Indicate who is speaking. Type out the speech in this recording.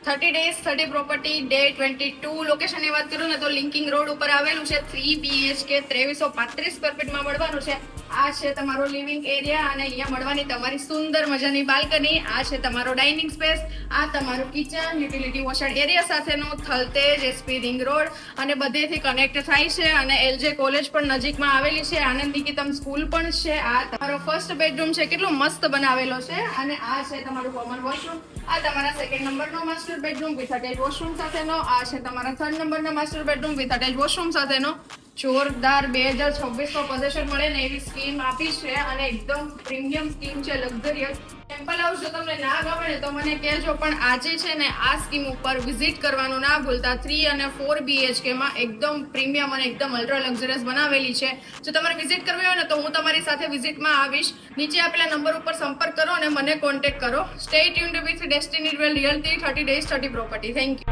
Speaker 1: 30 days 30 property day 22 લોકેશનની વાત કરું ને તો લિંકિંગ રોડ ઉપર આવેલું છે. 3 BHK 2335 સ્ક્વેર ફીટમાં મળવાનું છે. આ છે તમારો લિવિંગ એરિયા અને અહીંયા મળવાની તમારી સુંદર મજાની બાલ્કની. આ છે તમારો ડાઇનિંગ સ્પેસ. આ તમારું કિચન, યુટિલિટી વોશર એરિયા સાથેનું થલતેજ SP રિંગ રોડ અને બધેથી કનેક્ટ થાય છે અને LJ કોલેજ પણ નજીકમાં આવેલી છે. આનંદ નિકેતન સ્કૂલ પણ છે. આ તમારો ફર્સ્ટ બેડરૂમ છે, કેટલો મસ્ત બનાવેલો છે. અને આ છે તમારું કોમન વોશરૂમ. આ તમારા સેકન્ડ નંબરનો master bedroom with attach washroom સાથેનો. આ છે તમારા થર્ડ નંબરનો master bedroom with attach washroom સાથેનો. જોરદાર 2026 પોઝેશન મળે ને એવી સ્કીમ આપી છે અને એકદમ પ્રીમિયમ સ્કીમ છે, લક્ઝરિયસ. ટેમ્પલ હાઉસ જો તમને ના ગમે ને તો મને કહેજો, પણ આજે છે ને આ સ્કીમ ઉપર વિઝિટ કરવાનું ના ભૂલતા. 3 અને 4 BHK માં એકદમ પ્રીમિયમ અને એકદમ અલ્ટ્રા લક્ઝરિયસ બનાવેલી છે. જો તમારે વિઝિટ કરવી હોય ને તો હું તમારી સાથે વિઝિટમાં આવીશ. નીચે આપેલા નંબર ઉપર સંપર્ક કરો અને મને કોન્ટેક્ટ કરો. Stay tuned with destiny realty 30 days 30 property. Thank you.